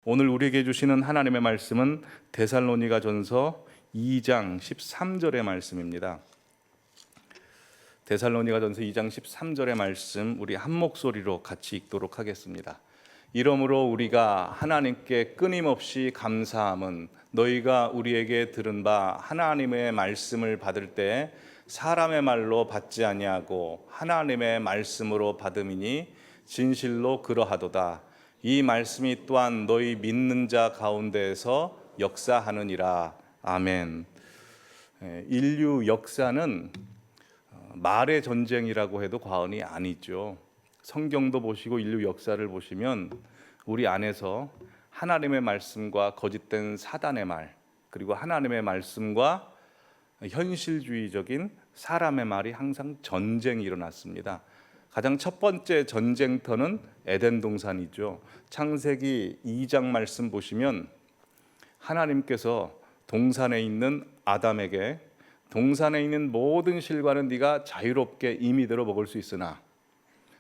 오늘 우리에게 주시는 하나님의 말씀은 데살로니가전서 2장 13절의 말씀입니다. 데살로니가전서 2장 13절의 말씀 우리 한 목소리로 같이 읽도록 하겠습니다. 이러므로 우리가 하나님께 끊임없이 감사함은 너희가 우리에게 들은 바 하나님의 말씀을 받을 때 사람의 말로 받지 아니하고 하나님의 말씀으로 받음이니 진실로 그러하도다. 이 말씀이 또한 너희 믿는 자 가운데에서 역사하느니라. 아멘. 인류 역사는 말의 전쟁이라고 해도 과언이 아니죠. 성경도 보시고 인류 역사를 보시면 우리 안에서 하나님의 말씀과 거짓된 사단의 말, 그리고 하나님의 말씀과 현실주의적인 사람의 말이 항상 전쟁이 일어났습니다. 가장 첫 번째 전쟁터는 에덴 동산이죠. 창세기 2장 말씀 보시면 하나님께서 동산에 있는 아담에게 동산에 있는 모든 실과는 네가 자유롭게 임의대로 먹을 수 있으나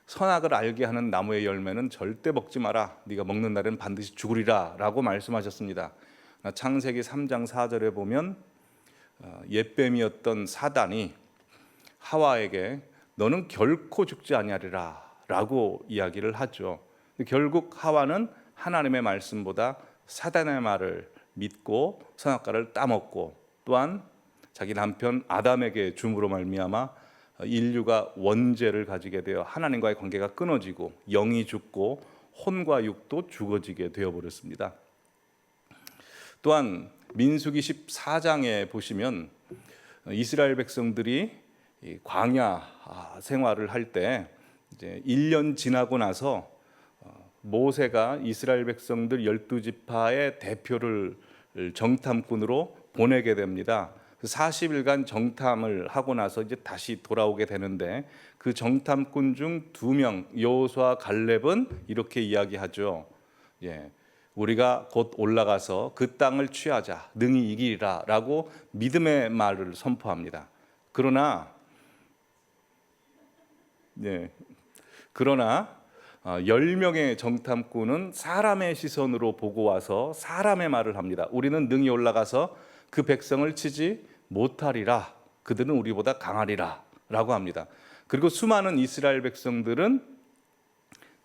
선악을 알게 하는 나무의 열매는 절대 먹지 마라. 네가 먹는 날에는 반드시 죽으리라 라고 말씀하셨습니다. 창세기 3장 4절에 보면 옛뱀이었던 사단이 하와에게 너는 결코 죽지 아니하리라 라고 이야기를 하죠. 결국 하와는 하나님의 말씀보다 사단의 말을 믿고 선악과를 따먹고 또한 자기 남편 아담에게 줌으로 말미암아 인류가 원죄를 가지게 되어 하나님과의 관계가 끊어지고 영이 죽고 혼과 육도 죽어지게 되어버렸습니다. 또한 민수기 14장에 보시면 이스라엘 백성들이 광야 생활을 할 때 이제 1년 지나고 나서 모세가 이스라엘 백성들 12지파의 대표를 정탐꾼으로 보내게 됩니다. 40일간 정탐을 하고 나서 이제 다시 돌아오게 되는데 그 정탐꾼 중 2명 여호수아 갈렙은 이렇게 이야기하죠. 우리가 곧 올라가서 그 땅을 취하자 능히 이기리라 라고 믿음의 말을 선포합니다. 그러나 10명의 정탐꾼은 사람의 시선으로 보고 와서 사람의 말을 합니다. 우리는 능히 올라가서 그 백성을 치지 못하리라. 그들은 우리보다 강하리라 라고 합니다. 그리고 수많은 이스라엘 백성들은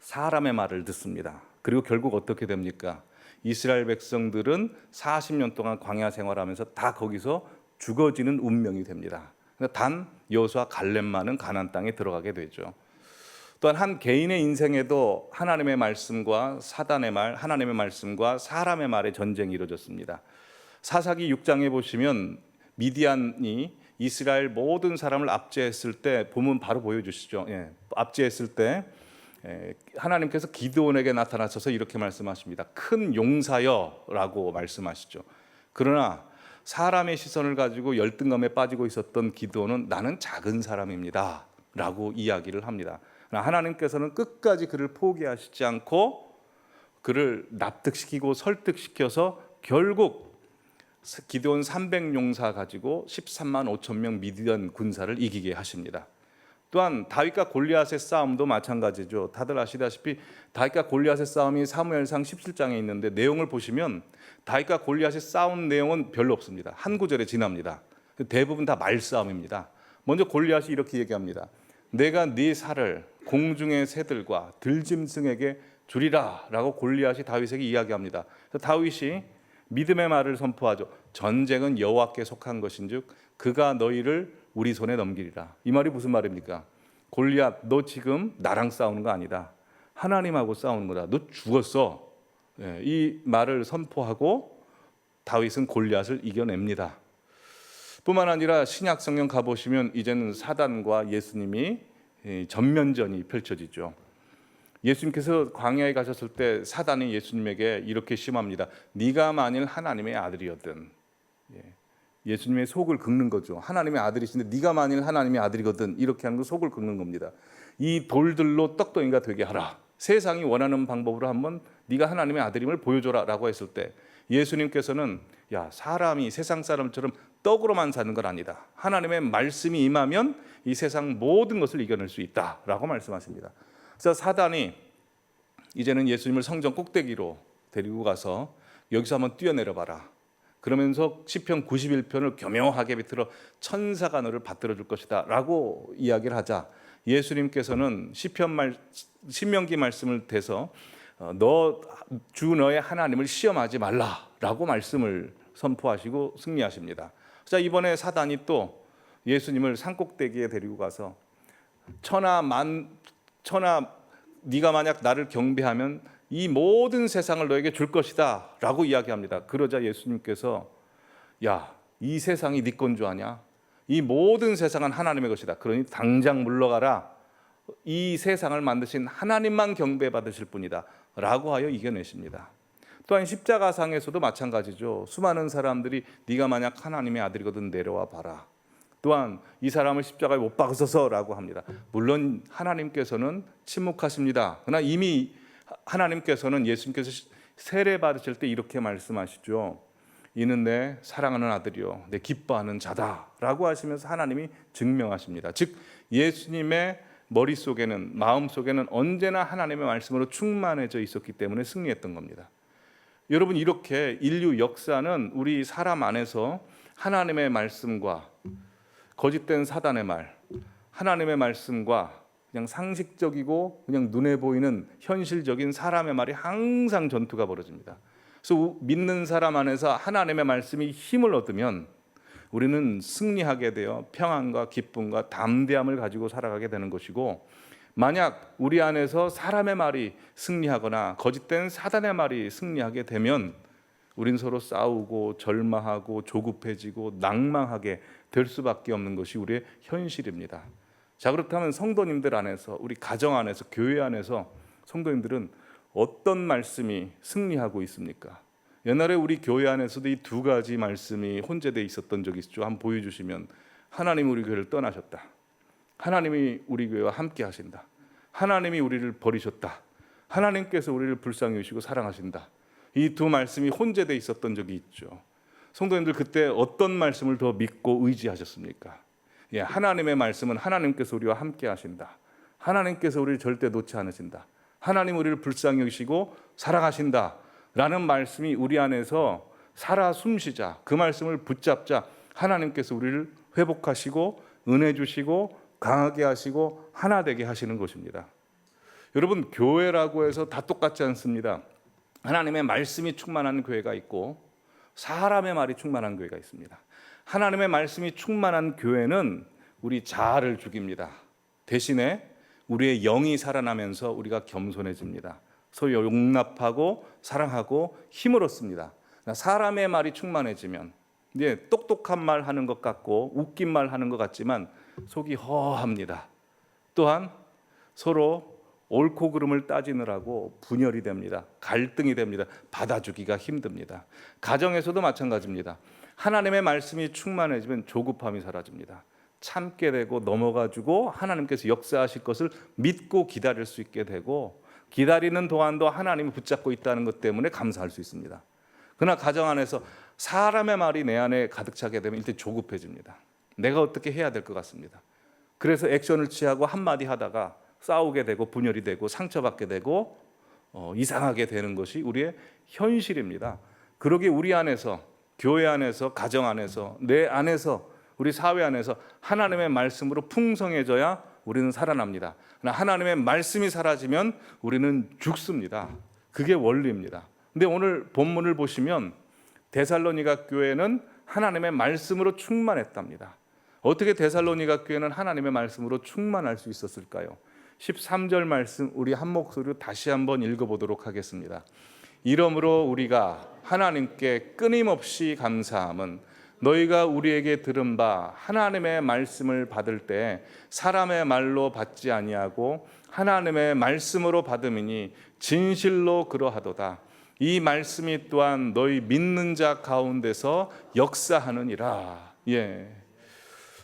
사람의 말을 듣습니다. 그리고 결국 어떻게 됩니까? 이스라엘 백성들은 40년 동안 광야 생활하면서 다 거기서 죽어지는 운명이 됩니다. 단 여호수아 갈렙만은 가나안 땅에 들어가게 되죠. 또한 한 개인의 인생에도 하나님의 말씀과 사단의 말, 하나님의 말씀과 사람의 말의 전쟁이 이루어졌습니다. 사사기 6장에 보시면 미디안이 이스라엘 모든 사람을 압제했을 때 본문 바로 보여주시죠. 압제했을 때 하나님께서 기드온에게 나타나셔서 이렇게 말씀하십니다. 큰 용사여 라고 말씀하시죠. 그러나 사람의 시선을 가지고 열등감에 빠지고 있었던 기드온은 나는 작은 사람입니다 라고 이야기를 합니다. 하나님께서는 끝까지 그를 포기하시지 않고 그를 납득시키고 설득시켜서 결국 기드온 300용사 가지고 13만 5천 명 미디안 군사를 이기게 하십니다. 또한 다윗과 골리앗의 싸움도 마찬가지죠. 다들 아시다시피 다윗과 골리앗의 싸움이 사무엘상 17장에 있는데 내용을 보시면 다윗과 골리앗이 싸운 내용은 별로 없습니다. 한 구절에 지납니다. 대부분 다 말싸움입니다. 먼저 골리앗이 이렇게 얘기합니다. 내가 네 살을 공중의 새들과 들짐승에게 주리라 라고 골리앗이 다윗에게 이야기합니다. 그래서 다윗이 믿음의 말을 선포하죠. 전쟁은 여호와께 속한 것인즉 그가 너희를 우리 손에 넘기리라. 이 말이 무슨 말입니까? 골리앗 너 지금 나랑 싸우는 거 아니다. 하나님하고 싸우는 거다. 너 죽었어. 이 말을 선포하고 다윗은 골리앗을 이겨냅니다. 뿐만 아니라 신약 성경 가보시면 이제는 사단과 예수님이 전면전이 펼쳐지죠. 예수님께서 광야에 가셨을 때 사단이 예수님에게 이렇게 심합니다. 네가 만일 하나님의 아들이었든, 예수님의 속을 긁는 거죠. 하나님의 아들이신데 네가 만일 하나님의 아들이거든 이렇게 하는 거 속을 긁는 겁니다. 이 돌들로 떡덩이가 되게 하라. 세상이 원하는 방법으로 한번 네가 하나님의 아들임을 보여줘라 라고 했을 때 예수님께서는 야 사람이 세상 사람처럼 떡으로만 사는 건 아니다. 하나님의 말씀이 임하면 이 세상 모든 것을 이겨낼 수 있다라고 말씀하십니다. 그래서 사단이 이제는 예수님을 성전 꼭대기로 데리고 가서 여기서 한번 뛰어내려 봐라. 그러면서 시편 91편을 교묘하게 비틀어 천사가 너를 받들어 줄 것이다 라고 이야기를 하자 예수님께서는 신명기 말씀을 대서 너 주 너의 하나님을 시험하지 말라라고 말씀을 선포하시고 승리하십니다. 자, 이번에 사단이 또 예수님을 산꼭대기에 데리고 가서 천하 네가 만약 나를 경배하면 이 모든 세상을 너에게 줄 것이다 라고 이야기합니다. 그러자 예수님께서 야, 이 세상이 네 건 줄 아냐? 이 모든 세상은 하나님의 것이다. 그러니 당장 물러가라. 이 세상을 만드신 하나님만 경배받으실 분이다 라고 하여 이겨내십니다. 또한 십자가상에서도 마찬가지죠. 수많은 사람들이 네가 만약 하나님의 아들이거든 내려와 봐라. 또한 이 사람을 십자가에 못 박으소서라고 합니다. 물론 하나님께서는 침묵하십니다. 그러나 이미 하나님께서는 예수님께서 세례 받으실 때 이렇게 말씀하시죠. 이는 내 사랑하는 아들이요 내 기뻐하는 자다라고 하시면서 하나님이 증명하십니다. 즉 예수님의 머릿속에는 마음속에는 언제나 하나님의 말씀으로 충만해져 있었기 때문에 승리했던 겁니다. 여러분, 이렇게 인류 역사는 우리 사람 안에서 하나님의 말씀과 거짓된 사단의 말, 하나님의 말씀과 그냥 상식적이고 그냥 눈에 보이는 현실적인 사람의 말이 항상 전투가 벌어집니다. 그래서 믿는 사람 안에서 하나님의 말씀이 힘을 얻으면 우리는 승리하게 되어 평안과 기쁨과 담대함을 가지고 살아가게 되는 것이고, 만약 우리 안에서 사람의 말이 승리하거나 거짓된 사단의 말이 승리하게 되면 우린 서로 싸우고 절마하고 조급해지고 낭망하게 될 수밖에 없는 것이 우리의 현실입니다. 자, 그렇다면 성도님들 안에서, 우리 가정 안에서, 교회 안에서 성도님들은 어떤 말씀이 승리하고 있습니까? 옛날에 우리 교회 안에서도 이 두 가지 말씀이 혼재되어 있었던 적이 있죠. 한번 보여주시면, 하나님이 우리 교회를 떠나셨다. 하나님이 우리 교회와 함께 하신다. 하나님이 우리를 버리셨다. 하나님께서 우리를 불쌍히 여기시고 사랑하신다. 이 두 말씀이 혼재되어 있었던 적이 있죠. 성도님들, 그때 어떤 말씀을 더 믿고 의지하셨습니까? 예, 하나님의 말씀은 하나님께서 우리와 함께 하신다. 하나님께서 우리를 절대 놓지 않으신다. 하나님 우리를 불쌍히 여기시고 사랑하신다 라는 말씀이 우리 안에서 살아 숨쉬자, 그 말씀을 붙잡자 하나님께서 우리를 회복하시고 은혜 주시고 강하게 하시고 하나 되게 하시는 것입니다. 여러분, 교회라고 해서 다 똑같지 않습니다. 하나님의 말씀이 충만한 교회가 있고 사람의 말이 충만한 교회가 있습니다. 하나님의 말씀이 충만한 교회는 우리 자아를 죽입니다. 대신에 우리의 영이 살아나면서 우리가 겸손해집니다. 서로 용납하고 사랑하고 힘을 얻습니다. 사람의 말이 충만해지면 이제 똑똑한 말 하는 것 같고 웃긴 말 하는 것 같지만 속이 허합니다. 또한 서로 옳고 그름을 따지느라고 분열이 됩니다. 갈등이 됩니다. 받아주기가 힘듭니다. 가정에서도 마찬가지입니다. 하나님의 말씀이 충만해지면 조급함이 사라집니다. 참게 되고 넘어가지고 하나님께서 역사하실 것을 믿고 기다릴 수 있게 되고, 기다리는 동안도 하나님이 붙잡고 있다는 것 때문에 감사할 수 있습니다. 그러나 가정 안에서 사람의 말이 내 안에 가득 차게 되면 일단 조급해집니다. 내가 어떻게 해야 될 것 같습니다. 그래서 액션을 취하고 한마디 하다가 싸우게 되고 분열이 되고 상처받게 되고 이상하게 되는 것이 우리의 현실입니다. 그러기에 우리 안에서, 교회 안에서, 가정 안에서, 내 안에서, 우리 사회 안에서 하나님의 말씀으로 풍성해져야 우리는 살아납니다. 그러나 하나님의 말씀이 사라지면 우리는 죽습니다. 그게 원리입니다. 근데 오늘 본문을 보시면 데살로니가 교회는 하나님의 말씀으로 충만했답니다. 어떻게 데살로니가 교회는 하나님의 말씀으로 충만할 수 있었을까요? 13절 말씀 우리 한 목소리로 다시 한번 읽어보도록 하겠습니다. 이러므로 우리가 하나님께 끊임없이 감사함은 너희가 우리에게 들은 바 하나님의 말씀을 받을 때 사람의 말로 받지 아니하고 하나님의 말씀으로 받음이니 진실로 그러하도다. 이 말씀이 또한 너희 믿는 자 가운데서 역사하느니라. 예,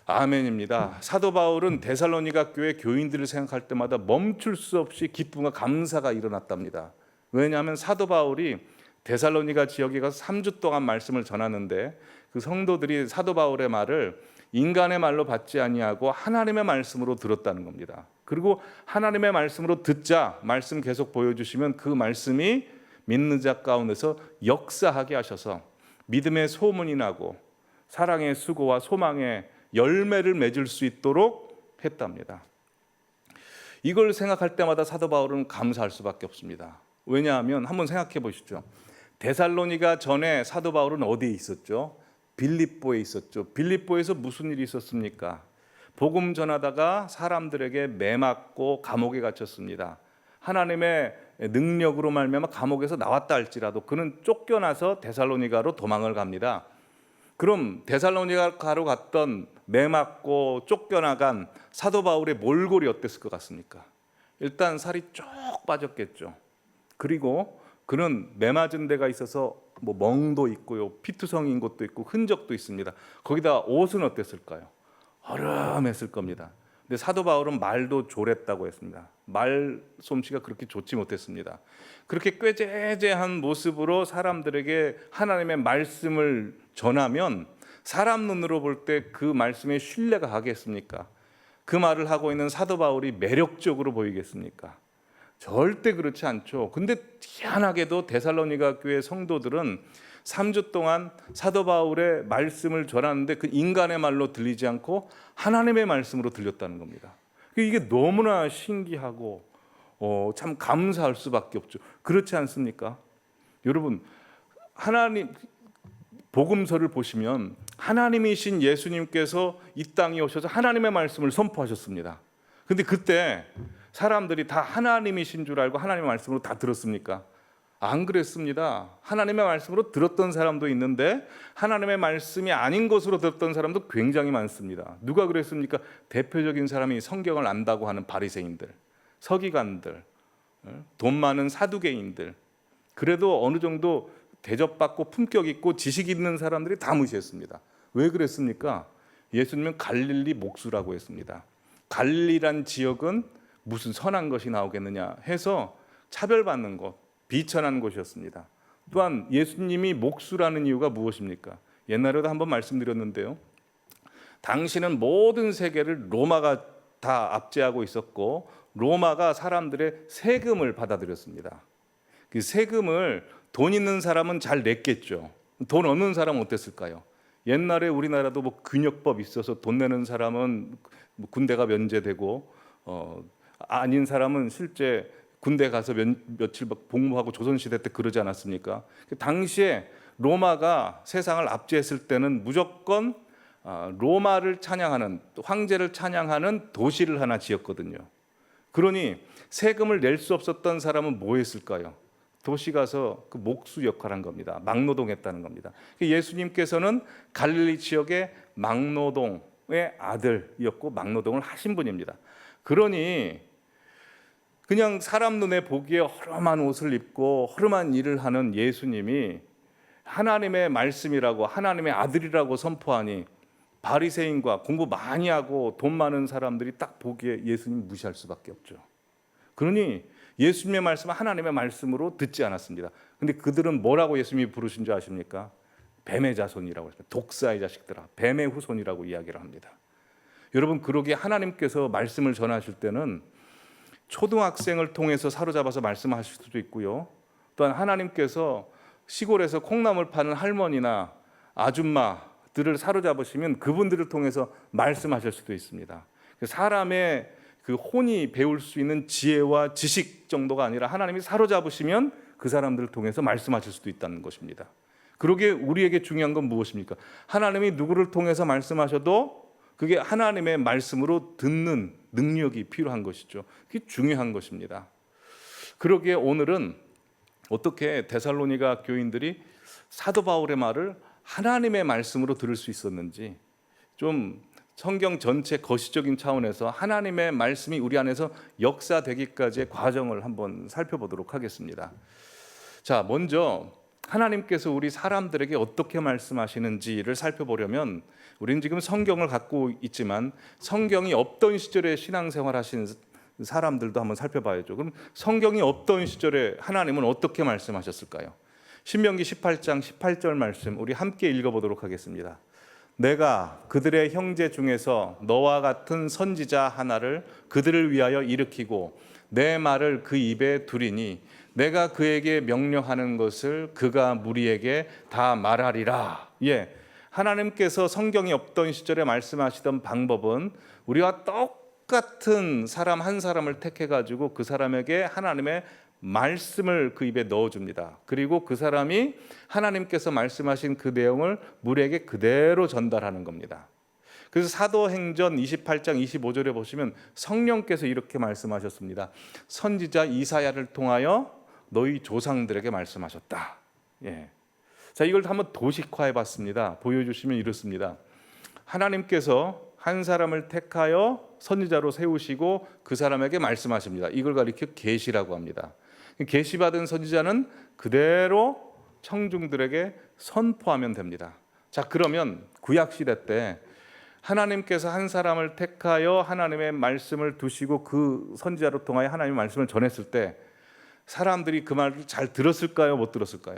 아멘입니다. 사도 바울은 데살로니가 교회 교인들을 생각할 때마다 멈출 수 없이 기쁨과 감사가 일어났답니다. 왜냐하면 사도 바울이 데살로니가 지역에 가서 3주 동안 말씀을 전하는데 그 성도들이 사도 바울의 말을 인간의 말로 받지 아니하고 하나님의 말씀으로 들었다는 겁니다. 그리고 하나님의 말씀으로 듣자, 말씀 계속 보여주시면 그 말씀이 믿는 자 가운데서 역사하게 하셔서 믿음의 소문이 나고 사랑의 수고와 소망의 열매를 맺을 수 있도록 했답니다. 이걸 생각할 때마다 사도 바울은 감사할 수밖에 없습니다. 왜냐하면 한번 생각해 보시죠. 데살로니가 전에 사도 바울은 어디에 있었죠? 빌립보에 있었죠. 빌립보에서 무슨 일이 있었습니까? 복음 전하다가 사람들에게 매맞고 감옥에 gat혔습니다. 하나님의 능력으로 말미암아 감옥에서 나왔다 할지라도 그는 쫓겨나서 데살로니가로 도망을 갑니다. 그럼 데살로니가로 갔던 매맞고 쫓겨나간 사도 바울의 몰골이 어땠을 것 같습니까? 일단 살이 쭉 빠졌겠죠. 그리고 그는 매맞은 데가 있어서 뭐 멍도 있고요, 피투성인 곳도 있고 흔적도 있습니다. 거기다 옷은 어땠을까요? 허름했을 겁니다. 근데 사도 바울은 말도 졸했다고 했습니다. 말 솜씨가 그렇게 좋지 못했습니다. 그렇게 꾀죄죄한 모습으로 사람들에게 하나님의 말씀을 전하면 사람 눈으로 볼 때 그 말씀에 신뢰가 가겠습니까? 그 말을 하고 있는 사도 바울이 매력적으로 보이겠습니까? 절대 그렇지 않죠. 근데 희한하게도 데살로니가 교회 성도들은 3주 동안 사도 바울의 말씀을 전하는데 그 인간의 말로 들리지 않고 하나님의 말씀으로 들렸다는 겁니다. 이게 너무나 신기하고 참 감사할 수밖에 없죠. 그렇지 않습니까? 여러분, 하나님 복음서를 보시면 하나님이신 예수님께서 이 땅에 오셔서 하나님의 말씀을 선포하셨습니다. 근데 그때 사람들이 다 하나님이신 줄 알고 하나님의 말씀으로 다 들었습니까? 안 그랬습니다. 하나님의 말씀으로 들었던 사람도 있는데 하나님의 말씀이 아닌 것으로 들었던 사람도 굉장히 많습니다. 누가 그랬습니까? 대표적인 사람이 성경을 안다고 하는 바리새인들, 서기관들, 돈 많은 사두개인들, 그래도 어느 정도 대접받고 품격 있고 지식 있는 사람들이 다 무시했습니다. 왜 그랬습니까? 예수님은 갈릴리 목수라고 했습니다. 갈릴리란 지역은 무슨 선한 것이 나오겠느냐 해서 차별받는 곳, 비천한 곳이었습니다. 또한 예수님이 목수라는 이유가 무엇입니까? 옛날에도 한번 말씀드렸는데요. 당시는 모든 세계를 로마가 다 압제하고 있었고 로마가 사람들의 세금을 받아들였습니다. 그 세금을 돈 있는 사람은 잘 냈겠죠. 돈 없는 사람은 어땠을까요? 옛날에 우리나라도 뭐 근역법 있어서 돈 내는 사람은 군대가 면제되고 아닌 사람은 실제 군대 가서 며칠 복무하고 조선시대 때 그러지 않았습니까? 당시에 로마가 세상을 압제했을 때는 무조건 로마를 찬양하는, 황제를 찬양하는 도시를 하나 지었거든요. 그러니 세금을 낼 수 없었던 사람은 뭐 했을까요? 도시 가서 그 목수 역할을 한 겁니다. 막노동했다는 겁니다. 예수님께서는 갈릴리 지역의 막노동의 아들이었고 막노동을 하신 분입니다. 그러니 그냥 사람 눈에 보기에 허름한 옷을 입고 허름한 일을 하는 예수님이 하나님의 말씀이라고 하나님의 아들이라고 선포하니 바리새인과 공부 많이 하고 돈 많은 사람들이 딱 보기에 예수님 무시할 수밖에 없죠. 그러니 예수님의 말씀은 하나님의 말씀으로 듣지 않았습니다. 근데 그들은 뭐라고 예수님이 부르신 줄 아십니까? 뱀의 자손이라고 했습니다. 독사의 자식들아, 뱀의 후손이라고 이야기를 합니다. 여러분, 그러기에 하나님께서 말씀을 전하실 때는 초등학생을 통해서 사로잡아서 말씀하실 수도 있고요. 또한 하나님께서 시골에서 콩나물 파는 할머니나 아줌마들을 사로잡으시면 그분들을 통해서 말씀하실 수도 있습니다. 사람의 그 혼이 배울 수 있는 지혜와 지식 정도가 아니라 하나님이 사로잡으시면 그 사람들을 통해서 말씀하실 수도 있다는 것입니다. 그러기에 우리에게 중요한 건 무엇입니까? 하나님이 누구를 통해서 말씀하셔도 그게 하나님의 말씀으로 듣는 능력이 필요한 것이죠. 그게 중요한 것입니다. 그러기에 오늘은 어떻게 데살로니가 교인들이 사도 바울의 말을 하나님의 말씀으로 들을 수 있었는지, 좀 성경 전체 거시적인 차원에서 하나님의 말씀이 우리 안에서 역사되기까지의 과정을 한번 살펴보도록 하겠습니다. 자, 먼저 하나님께서 우리 사람들에게 어떻게 말씀하시는지를 살펴보려면 우리는 지금 성경을 갖고 있지만 성경이 없던 시절에 신앙생활 하신 사람들도 한번 살펴봐야죠. 그럼 성경이 없던 시절에 하나님은 어떻게 말씀하셨을까요? 신명기 18장 18절 말씀 우리 함께 읽어보도록 하겠습니다. 내가 그들의 형제 중에서 너와 같은 선지자 하나를 그들을 위하여 일으키고 내 말을 그 입에 두리니 내가 그에게 명령하는 것을 그가 무리에게 다 말하리라. 예, 하나님께서 성경이 없던 시절에 말씀하시던 방법은 우리와 똑같은 사람 한 사람을 택해가지고 그 사람에게 하나님의 말씀을 그 입에 넣어줍니다. 그리고 그 사람이 하나님께서 말씀하신 그 내용을 무리에게 그대로 전달하는 겁니다. 그래서 사도행전 28장 25절에 보시면 성령께서 이렇게 말씀하셨습니다. 선지자 이사야를 통하여 너희 조상들에게 말씀하셨다. 예. 자, 이걸 한번 도식화해 봤습니다. 보여주시면 이렇습니다. 하나님께서 한 사람을 택하여 선지자로 세우시고 그 사람에게 말씀하십니다. 이걸 가리켜 계시라고 합니다. 계시받은 선지자는 그대로 청중들에게 선포하면 됩니다. 자, 그러면 구약 시대 때 하나님께서 한 사람을 택하여 하나님의 말씀을 두시고 그 선지자로 통하여 하나님의 말씀을 전했을 때 사람들이 그 말을 잘 들었을까요? 못 들었을까요?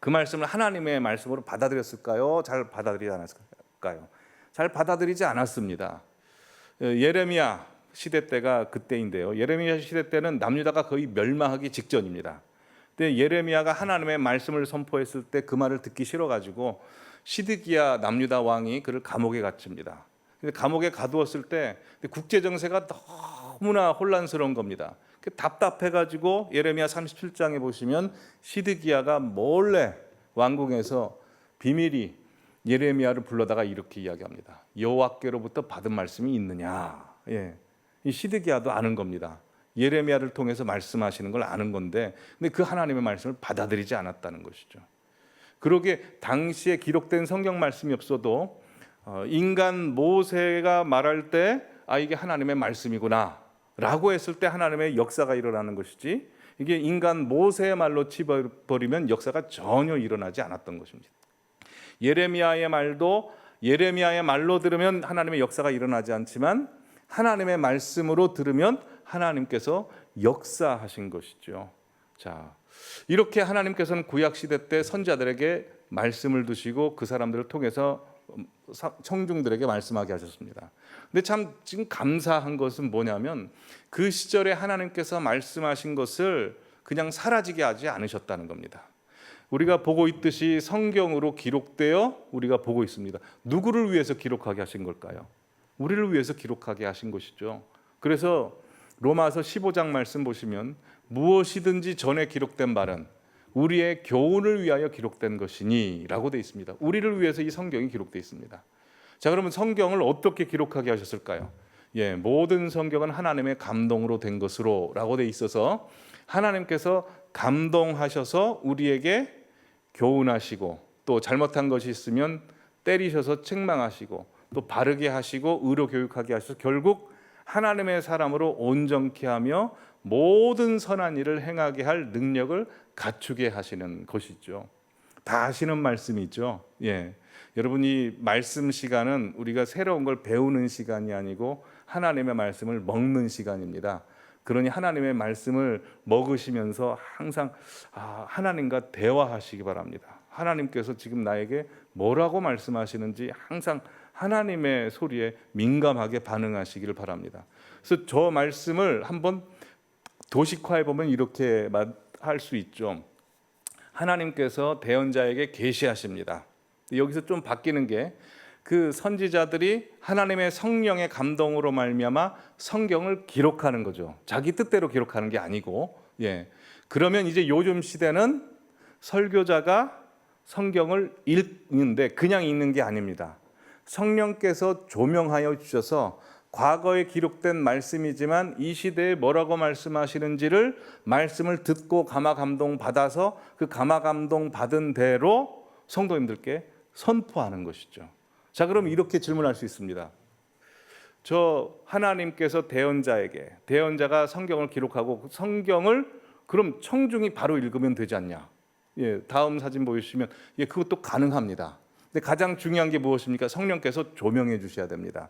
그 말씀을 하나님의 말씀으로 받아들였을까요? 잘 받아들이지 않았을까요? 잘 받아들이지 않았습니다. 예레미야 시대 때가 그때인데요. 예레미야 시대 때는 남유다가 거의 멸망하기 직전입니다. 근데 예레미야가 하나님의 말씀을 선포했을 때 그 말을 듣기 싫어가지고 시드기야 남유다 왕이 그를 감옥에 갇힙니다. 근데 감옥에 가두었을 때 국제 정세가 너무나 혼란스러운 겁니다. 답답해가지고 예레미야 37장에 보시면 시드기야가 몰래 왕궁에서 비밀히 예레미야를 불러다가 이렇게 이야기합니다. 여호와께로부터 받은 말씀이 있느냐. 예. 이 시드기야도 아는 겁니다. 예레미야를 통해서 말씀하시는 걸 아는 건데, 근데 그 하나님의 말씀을 받아들이지 않았다는 것이죠. 그러게 당시에 기록된 성경 말씀이 없어도 인간 모세가 말할 때 이게 하나님의 말씀이구나 라고 했을 때 하나님의 역사가 일어나는 것이지, 이게 인간 모세의 말로 치버리면 역사가 전혀 일어나지 않았던 것입니다. 예레미야의 말도 예레미야의 말로 들으면 하나님의 역사가 일어나지 않지만 하나님의 말씀으로 들으면 하나님께서 역사하신 것이죠. 자, 이렇게 하나님께서는 구약 시대 때 선지자들에게 말씀을 두시고 그 사람들을 통해서 청중들에게 말씀하게 하셨습니다. 근데 참 지금 감사한 것은 뭐냐면 그 시절에 하나님께서 말씀하신 것을 그냥 사라지게 하지 않으셨다는 겁니다. 우리가 보고 있듯이 성경으로 기록되어 우리가 보고 있습니다. 누구를 위해서 기록하게 하신 걸까요? 우리를 위해서 기록하게 하신 것이죠. 그래서 로마서 15장 말씀 보시면 무엇이든지 전에 기록된 말은 우리의 교훈을 위하여 기록된 것이니 라고 되어 있습니다. 우리를 위해서 이 성경이 기록되어 있습니다. 자, 그러면 성경을 어떻게 기록하게 하셨을까요? 예, 모든 성경은 하나님의 감동으로 된 것으로 라고 되어 있어서 하나님께서 감동하셔서 우리에게 교훈하시고 또 잘못한 것이 있으면 때리셔서 책망하시고 또 바르게 하시고 의로 교육하게 하셔서 결국 하나님의 사람으로 온전케 하며 모든 선한 일을 행하게 할 능력을 갖추게 하시는 것이죠. 다 아시는 말씀이죠. 예. 여러분, 이 말씀 시간은 우리가 새로운 걸 배우는 시간이 아니고 하나님의 말씀을 먹는 시간입니다. 그러니 하나님의 말씀을 먹으시면서 항상 하나님과 대화하시기 바랍니다. 하나님께서 지금 나에게 뭐라고 말씀하시는지 항상 하나님의 소리에 민감하게 반응하시기를 바랍니다. 그래서 저 말씀을 한번 도식화해 보면 이렇게 할 수 있죠. 하나님께서 대언자에게 계시하십니다. 여기서 좀 바뀌는 게 그 선지자들이 하나님의 성령의 감동으로 말미암아 성경을 기록하는 거죠. 자기 뜻대로 기록하는 게 아니고, 예. 그러면 이제 요즘 시대는 설교자가 성경을 읽는데 그냥 읽는 게 아닙니다. 성령께서 조명하여 주셔서 과거에 기록된 말씀이지만 이 시대에 뭐라고 말씀하시는지를 말씀을 듣고 감화 감동 받아서 그 감화 감동 받은 대로 성도님들께 선포하는 것이죠. 자, 그럼 이렇게 질문할 수 있습니다. 저 하나님께서 대언자가 성경을 기록하고 성경을 그럼 청중이 바로 읽으면 되지 않냐? 예, 다음 사진 보여주시면 예, 그것도 가능합니다. 근데 가장 중요한 게 무엇입니까? 성령께서 조명해 주셔야 됩니다.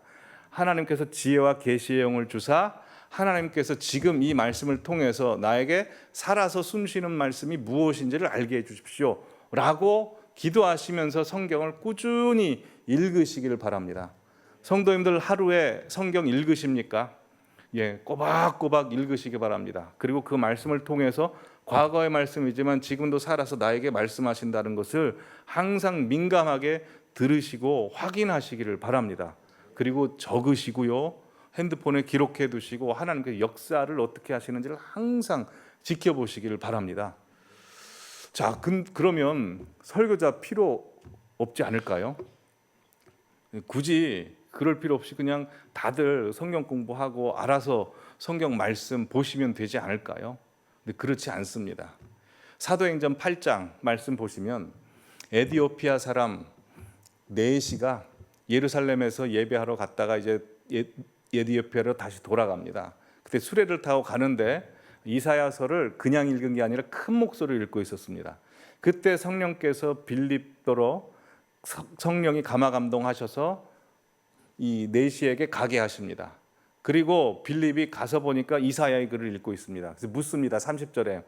하나님께서 지혜와 계시의 영을 주사 하나님께서 지금 이 말씀을 통해서 나에게 살아서 숨쉬는 말씀이 무엇인지를 알게 해 주십시오 라고 기도하시면서 성경을 꾸준히 읽으시기를 바랍니다. 성도님들 하루에 성경 읽으십니까? 꼬박꼬박 읽으시기 바랍니다. 그리고 그 말씀을 통해서 과거의 말씀이지만 지금도 살아서 나에게 말씀하신다는 것을 항상 민감하게 들으시고 확인하시기를 바랍니다. 그리고 적으시고요. 핸드폰에 기록해 두시고 하나님의 역사를 어떻게 하시는지를 항상 지켜보시기를 바랍니다. 자, 그러면 설교자 필요 없지 않을까요? 굳이 그럴 필요 없이 그냥 다들 성경 공부하고 알아서 성경 말씀 보시면 되지 않을까요? 근데 그렇지 않습니다. 사도행전 8장 말씀 보시면 에디오피아 사람 네시가 예루살렘에서 예배하러 갔다가 이제 에디오피아로 다시 돌아갑니다. 그때 수레를 타고 가는데 이사야서를 그냥 읽은 게 아니라 큰 목소리로 읽고 있었습니다. 그때 성령께서 빌립도로 성령이 감화 감동하셔서 이 네시에게 가게 하십니다. 그리고 빌립이 가서 보니까 이사야의 글을 읽고 있습니다. 그래서 묻습니다. 30절에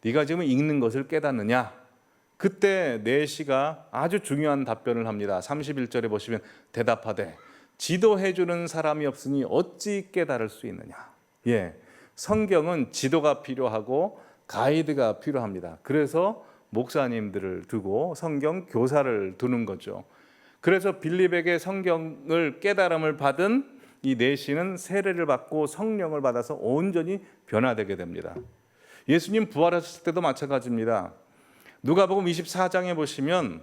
네가 지금 읽는 것을 깨닫느냐? 그때 네시가 아주 중요한 답변을 합니다. 31절에 보시면 대답하되 지도해 주는 사람이 없으니 어찌 깨달을 수 있느냐? 성경은 지도가 필요하고 가이드가 필요합니다. 그래서 목사님들을 두고 성경 교사를 두는 거죠. 그래서 빌립에게 성경을 깨달음을 받은 이 네시는 세례를 받고 성령을 받아서 온전히 변화되게 됩니다. 예수님 부활하셨을 때도 마찬가지입니다. 누가복음 24장에 보시면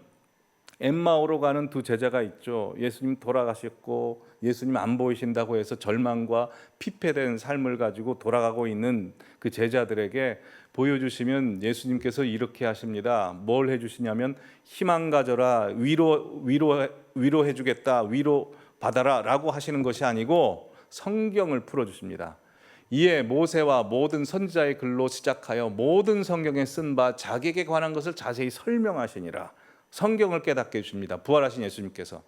엠마오로 가는 두 제자가 있죠. 예수님 돌아가셨고 예수님 안 보이신다고 해서 절망과 피폐된 삶을 가지고 돌아가고 있는 그 제자들에게 보여주시면 예수님께서 이렇게 하십니다. 뭘 해주시냐면 희망 가져라, 위로해 주겠다, 위로 받아라 라고 하시는 것이 아니고 성경을 풀어주십니다. 이에 모세와 모든 선지자의 글로 시작하여 모든 성경에 쓴 바 자기에게 관한 것을 자세히 설명하시니라. 성경을 깨닫게 해주십니다. 부활하신 예수님께서.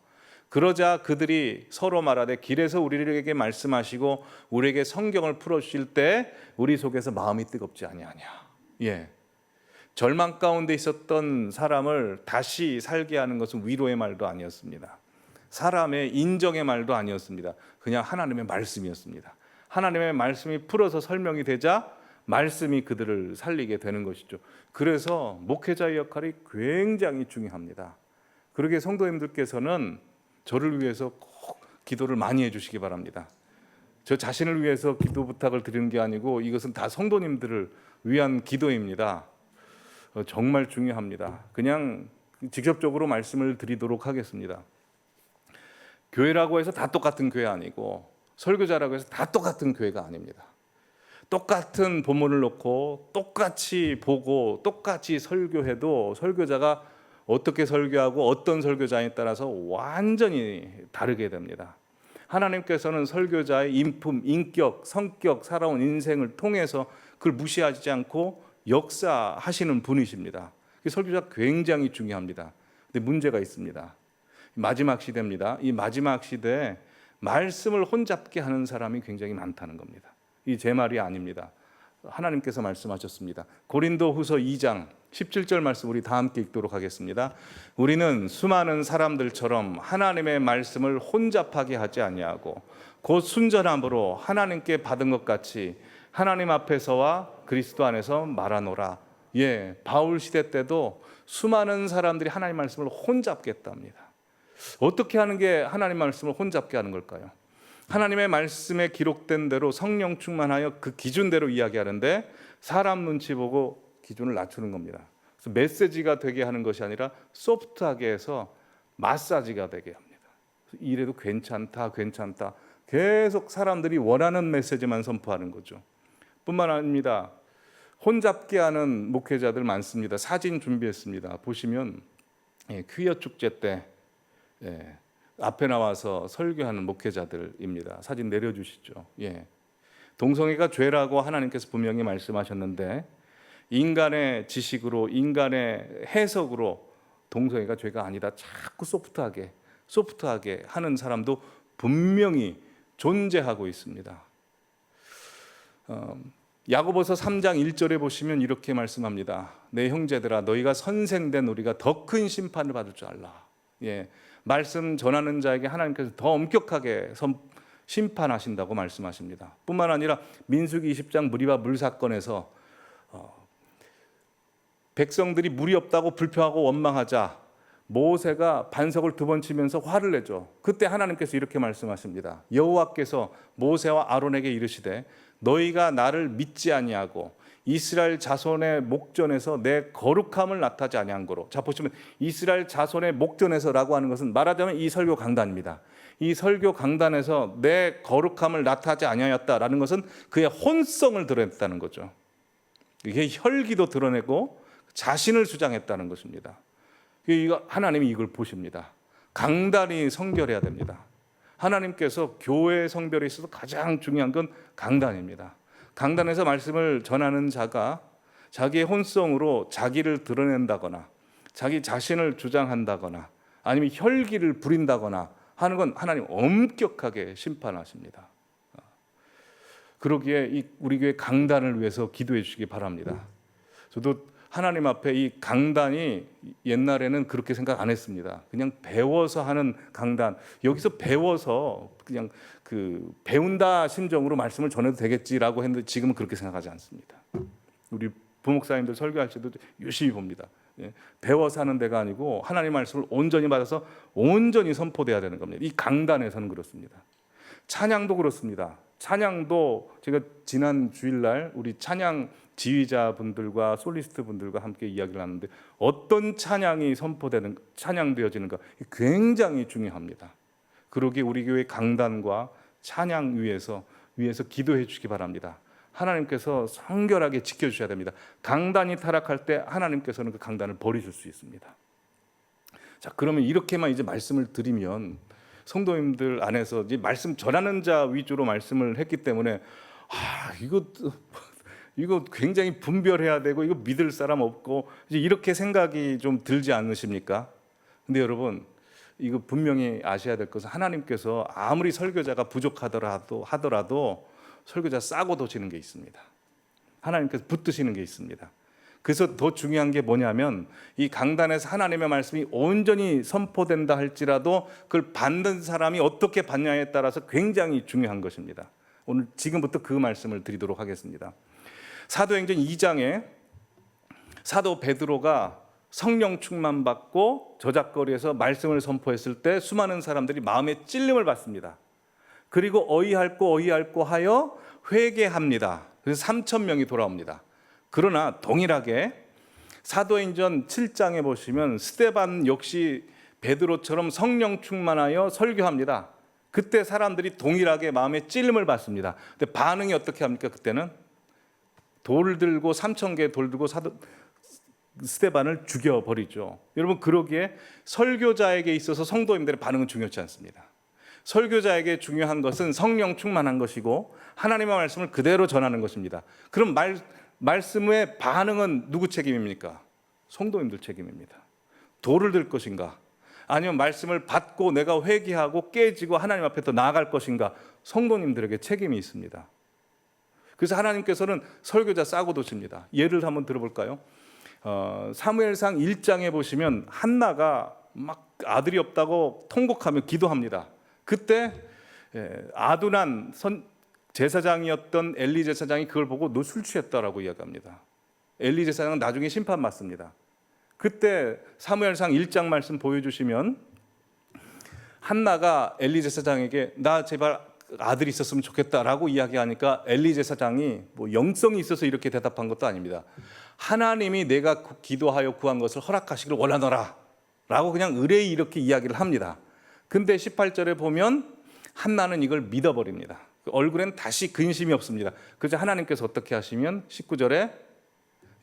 그러자 그들이 서로 말하되 길에서 우리에게 말씀하시고 우리에게 성경을 풀어주실 때 우리 속에서 마음이 뜨겁지 아니하냐. 절망 가운데 있었던 사람을 다시 살게 하는 것은 위로의 말도 아니었습니다. 사람의 인정의 말도 아니었습니다. 그냥 하나님의 말씀이었습니다. 하나님의 말씀이 풀어서 설명이 되자 말씀이 그들을 살리게 되는 것이죠. 그래서 목회자의 역할이 굉장히 중요합니다. 그러게 성도님들께서는 저를 위해서 꼭 기도를 많이 해주시기 바랍니다. 저 자신을 위해서 기도 부탁을 드리는 게 아니고 이것은 다 성도님들을 위한 기도입니다. 정말 중요합니다. 그냥 직접적으로 말씀을 드리도록 하겠습니다. 교회라고 해서 다 똑같은 교회 아니고 설교자라고 해서 다 똑같은 교회가 아닙니다. 똑같은 본문을 놓고 똑같이 보고 똑같이 설교해도 설교자가 어떻게 설교하고 어떤 설교자에 따라서 완전히 다르게 됩니다. 하나님께서는 설교자의 인품, 인격, 성격, 살아온 인생을 통해서 그걸 무시하지 않고 역사하시는 분이십니다. 설교자가 굉장히 중요합니다. 근데 문제가 있습니다. 마지막 시대입니다. 이 마지막 시대에 말씀을 혼잡게 하는 사람이 굉장히 많다는 겁니다. 이 제 말이 아닙니다. 하나님께서 말씀하셨습니다. 고린도후서 2장 17절 말씀 우리 다 함께 읽도록 하겠습니다. 우리는 수많은 사람들처럼 하나님의 말씀을 혼잡하게 하지 아니하고 곧 순전함으로 하나님께 받은 것 같이 하나님 앞에서와 그리스도 안에서 말하노라. 바울 시대 때도 수많은 사람들이 하나님 말씀을 혼잡게 했답니다. 어떻게 하는 게 하나님 말씀을 혼잡게 하는 걸까요? 하나님의 말씀에 기록된 대로 성령 충만하여 그 기준대로 이야기하는데 사람 눈치 보고 기준을 낮추는 겁니다. 그래서 메시지가 되게 하는 것이 아니라 소프트하게 해서 마사지가 되게 합니다. 이래도 괜찮다 계속 사람들이 원하는 메시지만 선포하는 거죠. 뿐만 아닙니다. 혼잡게 하는 목회자들 많습니다. 사진 준비했습니다. 보시면 퀴어 축제 때 앞에 나와서 설교하는 목회자들입니다. 사진 내려주시죠. 동성애가 죄라고 하나님께서 분명히 말씀하셨는데 인간의 지식으로 인간의 해석으로 동성애가 죄가 아니다 자꾸 소프트하게 하는 사람도 분명히 존재하고 있습니다. 야고보서 3장 1절에 보시면 이렇게 말씀합니다. 내 형제들아 너희가 선생된 우리가 더 큰 심판을 받을 줄 알라. 말씀 전하는 자에게 하나님께서 더 엄격하게 심판하신다고 말씀하십니다. 뿐만 아니라 민수기 20장 무리와 물 사건에서 백성들이 물이 없다고 불평하고 원망하자 모세가 반석을 2번 치면서 화를 내죠. 그때 하나님께서 이렇게 말씀하십니다. 여호와께서 모세와 아론에게 이르시되 너희가 나를 믿지 아니하고 이스라엘 자손의 목전에서 내 거룩함을 나타내지 아니한 거로. 자, 보시면 이스라엘 자손의 목전에서라고 하는 것은 말하자면 이 설교 강단입니다. 이 설교 강단에서 내 거룩함을 나타내지 아니하였다라는 것은 그의 혼성을 드러냈다는 거죠. 이게 혈기도 드러내고 자신을 주장했다는 것입니다. 하나님이 이걸 보십니다. 강단이 성결해야 됩니다. 하나님께서 교회 성별에 있어서 가장 중요한 건 강단입니다. 강단에서 말씀을 전하는 자가 자기의 혼성으로 자기를 드러낸다거나 자기 자신을 주장한다거나 아니면 혈기를 부린다거나 하는 건 하나님 엄격하게 심판하십니다. 그러기에 우리 교회 강단을 위해서 기도해 주시기 바랍니다. 저도 하나님 앞에 이 강단이 옛날에는 그렇게 생각 안 했습니다. 그냥 배워서 하는 강단, 여기서 배워서 그냥 배운다 심정으로 말씀을 전해도 되겠지라고 했는데 지금은 그렇게 생각하지 않습니다. 우리 부목사님들 설교할 때도 유심히 봅니다. 배워서 하는 데가 아니고 하나님 말씀을 온전히 받아서 온전히 선포돼야 되는 겁니다. 이 강단에서는 그렇습니다. 찬양도 그렇습니다. 찬양도 제가 지난 주일날 우리 찬양 지휘자분들과 솔리스트분들과 함께 이야기를 하는데 어떤 찬양이 선포되는, 찬양되어지는가 굉장히 중요합니다. 그러기에 우리 교회 강단과 찬양 위에서 기도해 주시기 바랍니다. 하나님께서 성결하게 지켜주셔야 됩니다. 강단이 타락할 때 하나님께서는 그 강단을 버리실 수 있습니다. 자, 그러면 이렇게만 이제 말씀을 드리면 성도님들 안에서 이제 말씀 전하는 자 위주로 말씀을 했기 때문에 이거 굉장히 분별해야 되고 이거 믿을 사람 없고 이제 이렇게 생각이 좀 들지 않으십니까? 근데 여러분 이거 분명히 아셔야 될 것은 하나님께서 아무리 설교자가 부족하더라도 설교자 싸고 도시는 게 있습니다. 하나님께서 붙드시는 게 있습니다. 그래서 더 중요한 게 뭐냐면 이 강단에서 하나님의 말씀이 온전히 선포된다 할지라도 그걸 받는 사람이 어떻게 받냐에 따라서 굉장히 중요한 것입니다. 오늘 지금부터 그 말씀을 드리도록 하겠습니다. 사도행전 2장에 사도 베드로가 성령 충만 받고 저작거리에서 말씀을 선포했을 때 수많은 사람들이 마음에 찔림을 받습니다. 그리고 어이할꼬 하여 회개합니다. 그래서 3,000명이 돌아옵니다. 그러나 동일하게 사도행전 7장에 보시면 스데반 역시 베드로처럼 성령 충만하여 설교합니다. 그때 사람들이 동일하게 마음에 찔림을 받습니다. 근데 반응이 어떻게 합니까? 그때는 돌 들고 3,000개의 돌 들고 스데반을 죽여버리죠. 여러분 그러기에 설교자에게 있어서 성도님들의 반응은 중요치 않습니다. 설교자에게 중요한 것은 성령 충만한 것이고 하나님의 말씀을 그대로 전하는 것입니다. 그럼 말씀의 반응은 누구 책임입니까? 성도님들 책임입니다. 돌을 들 것인가? 아니면 말씀을 받고 내가 회개하고 깨지고 하나님 앞에 더 나아갈 것인가? 성도님들에게 책임이 있습니다. 그래서 하나님께서는 설교자 싸고 도십니다. 예를 한번 들어볼까요? 사무엘상 1장에 보시면 한나가 막 아들이 없다고 통곡하며 기도합니다. 그때 아두난 제사장이었던 엘리 제사장이 그걸 보고 너 술 취했다라고 이야기합니다. 엘리 제사장은 나중에 심판받습니다. 그때 사무엘상 1장 말씀 보여주시면 한나가 엘리 제사장에게 나 제발 아들이 있었으면 좋겠다라고 이야기하니까 엘리 제사장이 뭐 영성이 있어서 이렇게 대답한 것도 아닙니다. 하나님이 내가 기도하여 구한 것을 허락하시기를 원하노라 라고 그냥 의뢰이 이렇게 이야기를 합니다. 근데 18절에 보면 한나는 이걸 믿어버립니다. 얼굴엔 다시 근심이 없습니다. 그래서 하나님께서 어떻게 하시면 19절에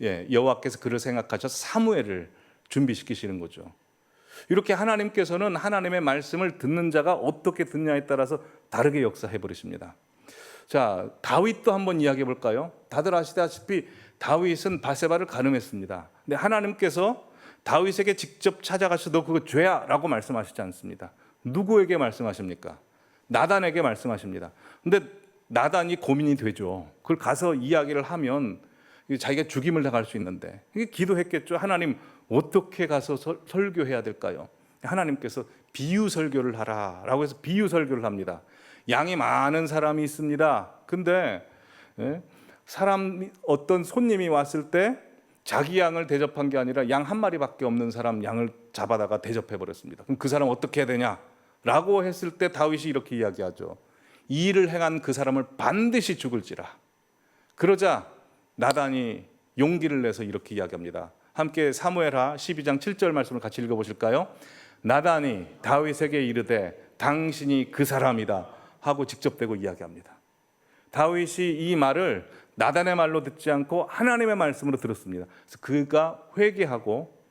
여호와께서 그를 생각하셔서 사무엘을 준비시키시는 거죠. 이렇게 하나님께서는 하나님의 말씀을 듣는 자가 어떻게 듣냐에 따라서 다르게 역사해 버리십니다. 자, 다윗도 한번 이야기해 볼까요? 다들 아시다시피 다윗은 바세바를 간음했습니다. 근데 하나님께서 다윗에게 직접 찾아가서 너 그거 죄야 라고 말씀하시지 않습니다. 누구에게 말씀하십니까? 나단에게 말씀하십니다. 근데 나단이 고민이 되죠. 그걸 가서 이야기를 하면 자기가 죽임을 당할 수 있는데 이게 기도했겠죠. 하나님 어떻게 가서 설교해야 될까요? 하나님께서 비유 설교를 하라라고 해서 비유 설교를 합니다. 양이 많은 사람이 있습니다. 근데 어떤 손님이 왔을 때 자기 양을 대접한 게 아니라 양 한 마리밖에 없는 사람 양을 잡아다가 대접해 버렸습니다. 그럼 그 사람 어떻게 해야 되냐라고 했을 때 다윗이 이렇게 이야기하죠. 이 일을 행한 그 사람을 반드시 죽을지라. 그러자 나단이 용기를 내서 이렇게 이야기합니다. 함께 사무엘하 12장 7절 말씀을 같이 읽어보실까요? 나단이 다윗에게 이르되 당신이 그 사람이다 하고 직접 대고 이야기합니다. 다윗이 이 말을 나단의 말로 듣지 않고 하나님의 말씀으로 들었습니다. 그래서 그가 회개하고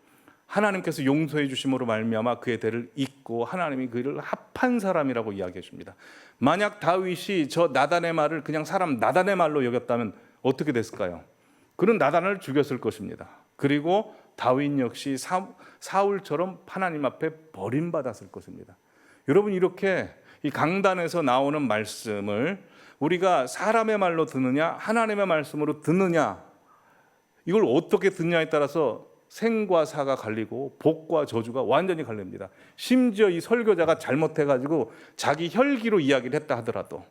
하나님께서 용서해 주심으로 말미암아 그의 대를 잇고 하나님이 그를 합한 사람이라고 이야기해 줍니다. 만약 다윗이 저 나단의 말을 그냥 사람 나단의 말로 여겼다면 어떻게 됐을까요? 그는 나단을 죽였을 것입니다. 그리고 다윗 역시 사울처럼 하나님 앞에 버림받았을 것입니다. 여러분, 이렇게 이 강단에서 나오는 말씀을 우리가 사람의 말로 듣느냐 하나님의 말씀으로 듣느냐, 이걸 어떻게 듣냐에 따라서 생과 사가 갈리고 복과 저주가 완전히 갈립니다. 심지어 이 설교자가 잘못해가지고 자기 혈기로 이야기를 했다 하더라도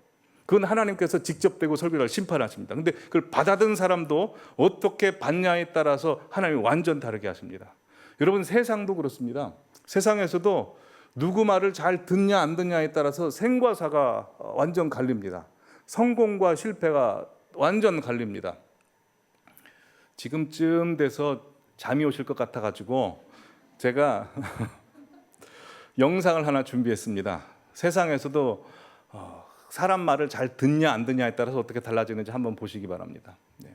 그건 하나님께서 직접 대고 설교자를 심판하십니다. 근데 그걸 받아든 사람도 어떻게 받냐에 따라서 하나님이 완전 다르게 하십니다. 여러분, 세상도 그렇습니다. 세상에서도 누구 말을 잘 듣냐 안 듣냐에 따라서 생과 사가 완전 갈립니다. 성공과 실패가 완전 갈립니다. 지금쯤 돼서 잠이 오실 것 같아가지고 제가 영상을 하나 준비했습니다. 세상에서도 사람 말을 잘 듣냐 안 듣냐에 따라서 어떻게 달라지는지 한번 보시기 바랍니다. 네.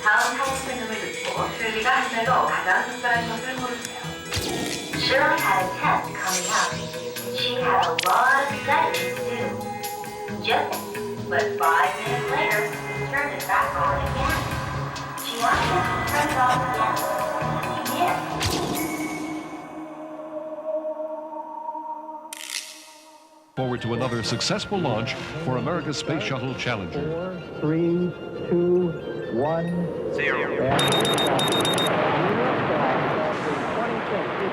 다음 사업 설명을 듣고 슬리가 한 말로 가장 특별한 것을 고르세요. Shirley had a test coming up. She had a lot of studying to do. Just but 5 minutes later, she turned it back on again. She wanted to turn it off again. She did. Forward to another successful launch for America's Space Shuttle Challenger. 4, 3, 2, 1, 0.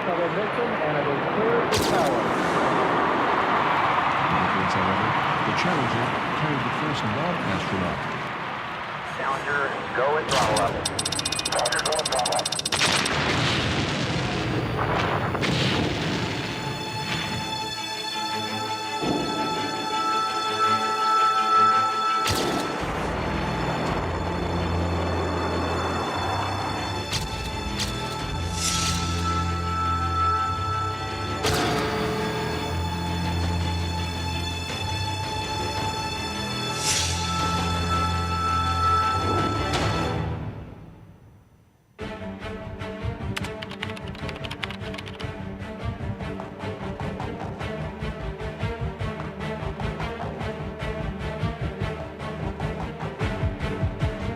And mission, and it is clear to tower. However, the Challenger carried the first non-astronaut. Challenger, go at throttle level. Challenger, go at throttle level.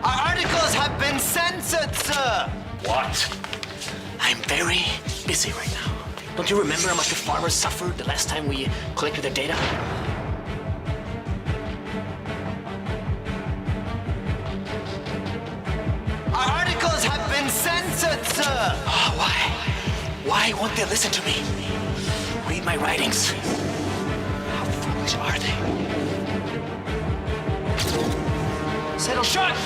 Our articles have been censored, sir! What? I'm very busy right now. Don't you remember how much the farmers suffered the last time we collected their data? Our articles have been censored, sir! Oh, why? Why won't they listen to me? Read my writings. How foolish are they? Settle. Shut up!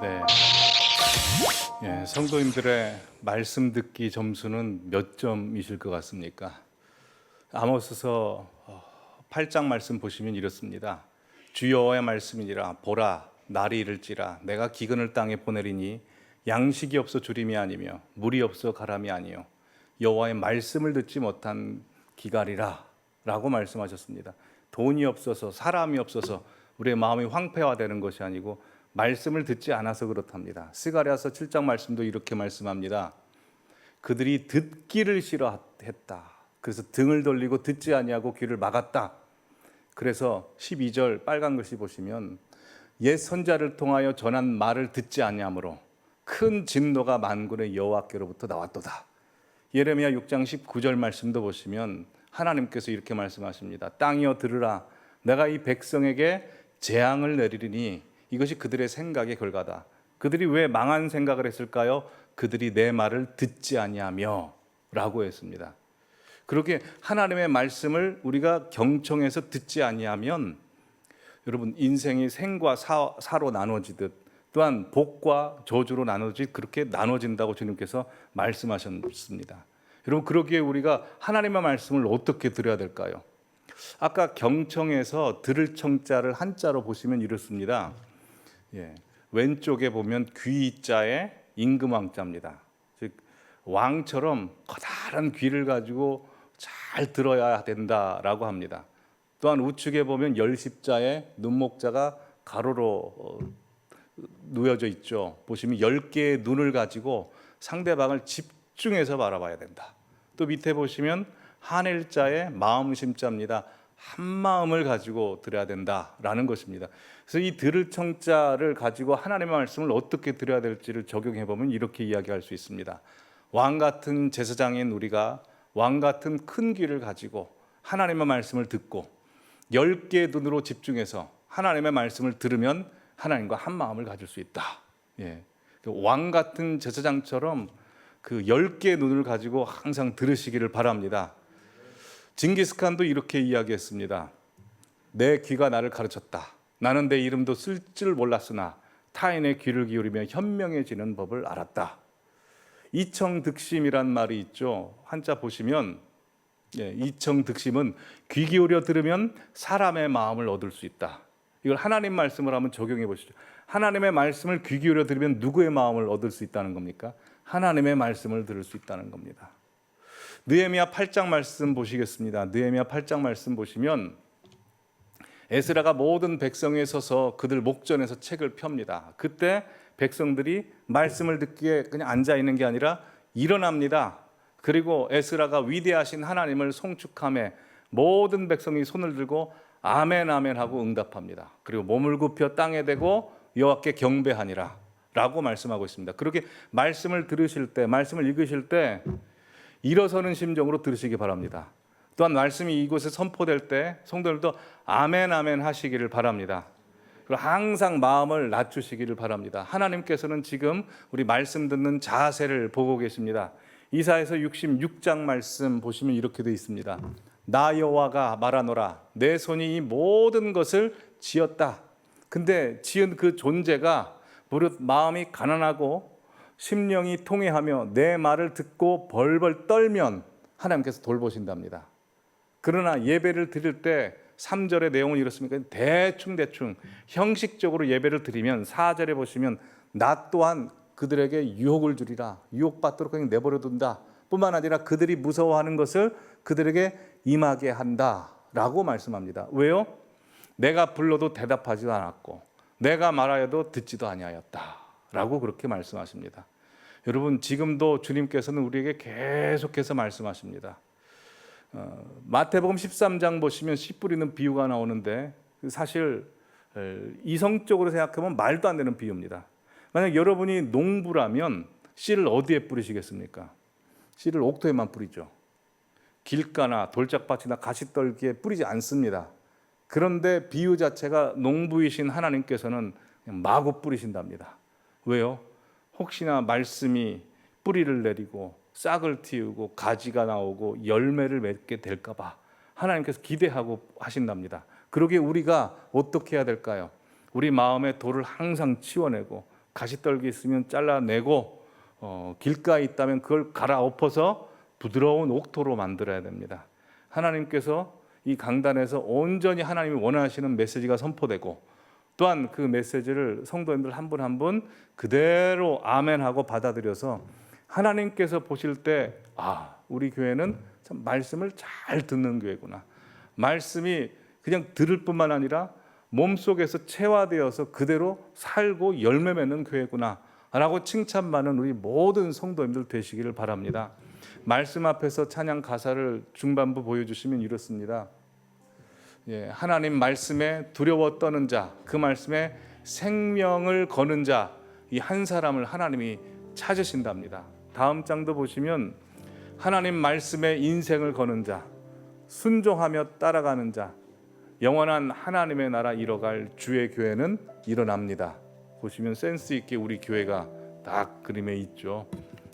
네. 예, 성도님들의 말씀 듣기 점수는 몇 점이실 것 같습니까? 아모스서 8장 말씀 보시면 이렇습니다. 주 여호와의 말씀이니라. 보라, 날이 이를지라. 내가 기근을 땅에 보내리니 양식이 없어 주림이 아니며 물이 없어 가람이 아니요 여호와의 말씀을 듣지 못한 기갈이라 라고 말씀하셨습니다. 돈이 없어서, 사람이 없어서 우리의 마음이 황폐화되는 것이 아니고 말씀을 듣지 않아서 그렇답니다. 스가랴서 7장 말씀도 이렇게 말씀합니다. 그들이 듣기를 싫어했다. 그래서 등을 돌리고 듣지 아니하고 귀를 막았다. 그래서 12절 빨간 글씨 보시면 옛 선자를 통하여 전한 말을 듣지 아니하므로 큰 진노가 만군의 여호와께로부터 나왔도다. 예레미야 6장 19절 말씀도 보시면 하나님께서 이렇게 말씀하십니다. 땅이여 들으라. 내가 이 백성에게 재앙을 내리리니 이것이 그들의 생각의 결과다. 그들이 왜 망한 생각을 했을까요? 그들이 내 말을 듣지 아니하며 라고 했습니다. 그렇게 하나님의 말씀을 우리가 경청해서 듣지 아니하면 여러분 인생이 생과 사로 나눠지듯 또한 복과 저주로 나눠지 그렇게 나눠진다고 주님께서 말씀하셨습니다. 여러분 그러기에 우리가 하나님의 말씀을 어떻게 들어야 될까요? 아까 경청에서 들을 청자를 한자로 보시면 이렇습니다. 예, 왼쪽에 보면 귀자에 임금왕자입니다. 즉 왕처럼 커다란 귀를 가지고 잘 들어야 된다라고 합니다. 또한 우측에 보면 열십자에 눈목자가 가로로 놓여져 있죠. 보시면 10개의 눈을 가지고 상대방을 집중해서 바라봐야 된다. 또 밑에 보시면 한일자에 마음심자입니다. 한 마음을 가지고 들어야 된다라는 것입니다. 그래서 이 들을 청자를 가지고 하나님의 말씀을 어떻게 들어야 될지를 적용해 보면 이렇게 이야기할 수 있습니다. 왕 같은 제사장인 우리가 왕 같은 큰 귀를 가지고 하나님의 말씀을 듣고 10개의 눈으로 집중해서 하나님의 말씀을 들으면 하나님과 한 마음을 가질 수 있다. 예. 왕 같은 제사장처럼 그 10개의 눈을 가지고 항상 들으시기를 바랍니다. 징기스칸도 이렇게 이야기했습니다. 내 귀가 나를 가르쳤다. 나는 내 이름도 쓸 줄 몰랐으나 타인의 귀를 기울이며 현명해지는 법을 알았다. 이청득심이란 말이 있죠. 한자 보시면 이청득심은 귀 기울여 들으면 사람의 마음을 얻을 수 있다. 이걸 하나님 말씀을 한번 적용해 보시죠. 하나님의 말씀을 귀 기울여 들으면 누구의 마음을 얻을 수 있다는 겁니까? 하나님의 말씀을 들을 수 있다는 겁니다. 느헤미야 8장 말씀 보시겠습니다. 느헤미야 8장 말씀 보시면 에스라가 모든 백성에 서서 그들 목전에서 책을 펴니다. 그때 백성들이 말씀을 듣기에 그냥 앉아 있는 게 아니라 일어납니다. 그리고 에스라가 위대하신 하나님을 송축하며 모든 백성이 손을 들고 아멘 아멘 하고 응답합니다. 그리고 몸을 굽혀 땅에 대고 여호와께 경배하니라 라고 말씀하고 있습니다. 그렇게 말씀을 들으실 때, 말씀을 읽으실 때 일어서는 심정으로 들으시기 바랍니다. 또한 말씀이 이곳에 선포될 때 성도들도 아멘 아멘 하시기를 바랍니다. 그리고 항상 마음을 낮추시기를 바랍니다. 하나님께서는 지금 우리 말씀 듣는 자세를 보고 계십니다. 이사야서 66장 말씀 보시면 이렇게 되어 있습니다. 나 여호와가 말하노라. 내 손이 이 모든 것을 지었다. 근데 지은 그 존재가 무릇 마음이 가난하고 심령이 통회하며 내 말을 듣고 벌벌 떨면 하나님께서 돌보신답니다. 그러나 예배를 드릴 때 3절의 내용은 이렇습니까? 대충 형식적으로 예배를 드리면 4절에 보시면 나 또한 그들에게 유혹을 주리라. 유혹받도록 그냥 내버려 둔다. 뿐만 아니라 그들이 무서워하는 것을 그들에게 임하게 한다라고 말씀합니다. 왜요? 내가 불러도 대답하지도 않았고 내가 말하여도 듣지도 아니하였다라고 그렇게 말씀하십니다. 여러분 지금도 주님께서는 우리에게 계속해서 말씀하십니다. 마태복음 13장 보시면 씨 뿌리는 비유가 나오는데 사실 이성적으로 생각하면 말도 안 되는 비유입니다. 만약 여러분이 농부라면 씨를 어디에 뿌리시겠습니까? 씨를 옥토에만 뿌리죠. 길가나 돌짝밭이나 가시떨기에 뿌리지 않습니다. 그런데 비유 자체가 농부이신 하나님께서는 그냥 마구 뿌리신답니다. 왜요? 혹시나 말씀이 뿌리를 내리고 싹을 틔우고 가지가 나오고 열매를 맺게 될까 봐 하나님께서 기대하고 하신답니다. 그러기에 우리가 어떻게 해야 될까요? 우리 마음의 돌을 항상 치워내고 가시떨기 있으면 잘라내고 길가에 있다면 그걸 갈아엎어서 부드러운 옥토로 만들어야 됩니다. 하나님께서 이 강단에서 온전히 하나님이 원하시는 메시지가 선포되고 또한 그 메시지를 성도님들 한 분 한 분 그대로 아멘하고 받아들여서 하나님께서 보실 때 우리 교회는 참 말씀을 잘 듣는 교회구나. 말씀이 그냥 들을 뿐만 아니라 몸속에서 체화되어서 그대로 살고 열매 맺는 교회구나 라고 칭찬받는 우리 모든 성도님들 되시기를 바랍니다. 말씀 앞에서 찬양 가사를 중반부 보여주시면 이렇습니다. 하나님 말씀에 두려워 떠는 자, 그 말씀에 생명을 거는 자, 이 한 사람을 하나님이 찾으신답니다. 다음 장도 보시면 하나님 말씀에 인생을 거는 자, 순종하며 따라가는 자, 영원한 하나님의 나라 이뤄갈 주의 교회는 일어납니다. 보시면 센스 있게 우리 교회가 딱 그림에 있죠.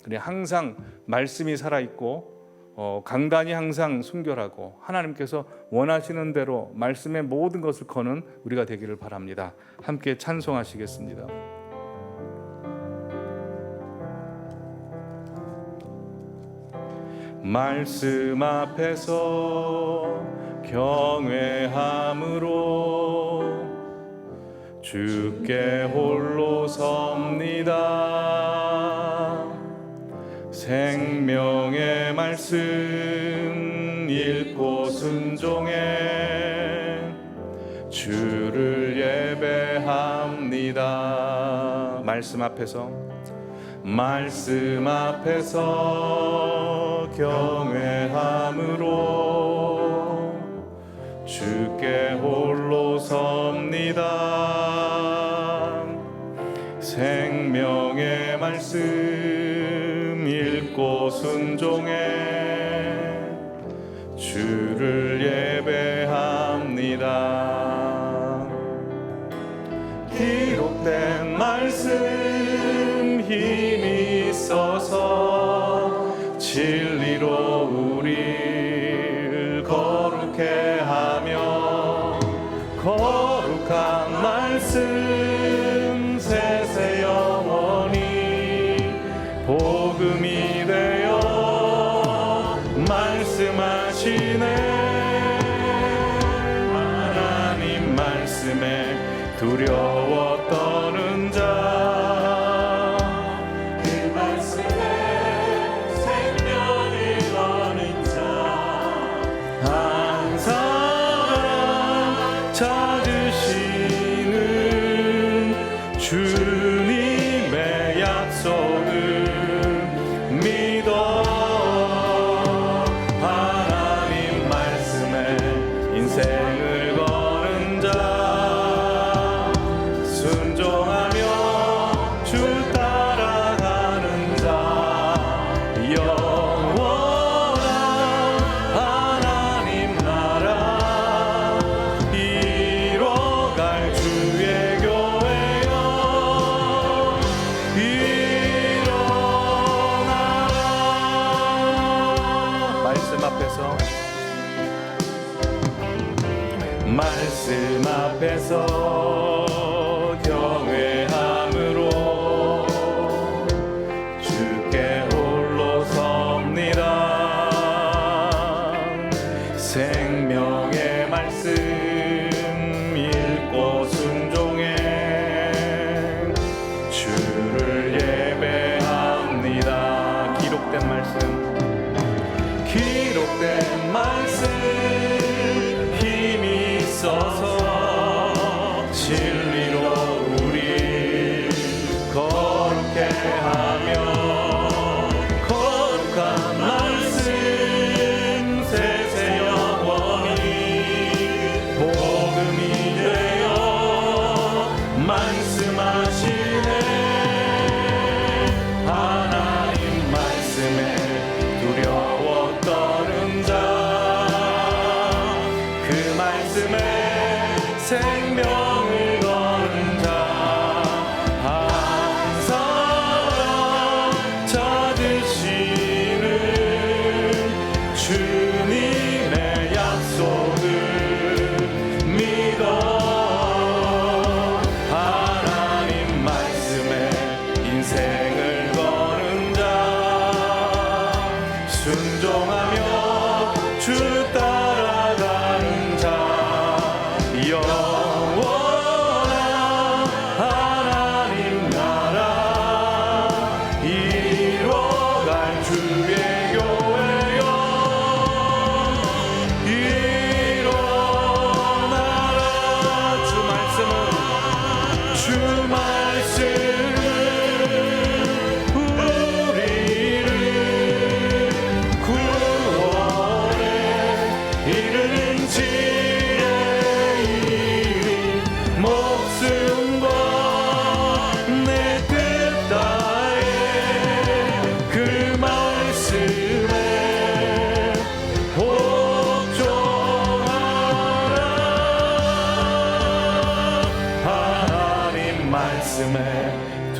그냥 항상 말씀이 살아있고 강단이 항상 순결하고 하나님께서 원하시는 대로 말씀의 모든 것을 거는 우리가 되기를 바랍니다. 함께 찬송하시겠습니다. 말씀 앞에서 경외함으로 주께 홀로 섭니다. 생명의 말씀 읽고 순종해 주를 예배합니다. 말씀 앞에서 경외함으로 주께 홀로 섭니다. 생명의 말씀 읽고 순종해 주를 예배합니다. 기록된 말씀 힘이 있어서 진리로 우리를 거룩해 하며 거룩한 말씀 세세 영원히 복음이 되어 말씀하시네. 하나님 말씀에 두려워 떠는 자, 찾으시는 주님의 약속을 믿어 하나님 말씀에 인생을 거는 자, 순종하며 주 따라가는 자, 영원한 하나님 나라 이뤄갈 주의 교회여 일어나라. 말씀 앞에서 경외함으로 주께 홀로 섭니다. 생명의 말씀 읽고 순종해 주를 예배합니다. 기록된 말씀 힘이 있어서 진리로 우리 거룩해 하며 거룩한 말씀 세세 영원히 복음이 되어 말씀하시네. 하나님 말씀에 두려워 떠는 자,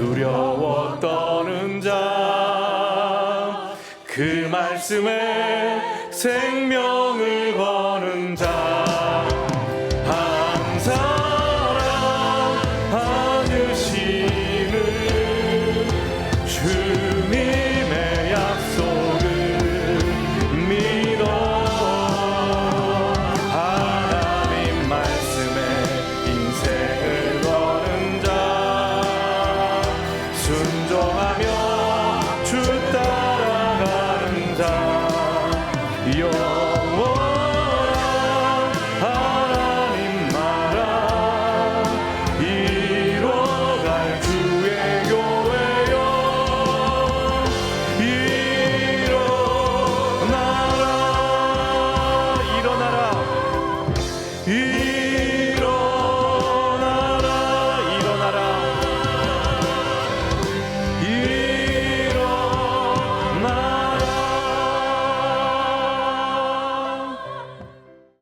두려워 떠는 자, 그 말씀에 생명을 거는 자, 한 사람 받으시는 주님의 약속을 믿어. 하나님 말씀에 인생을 거는 자, 순종하며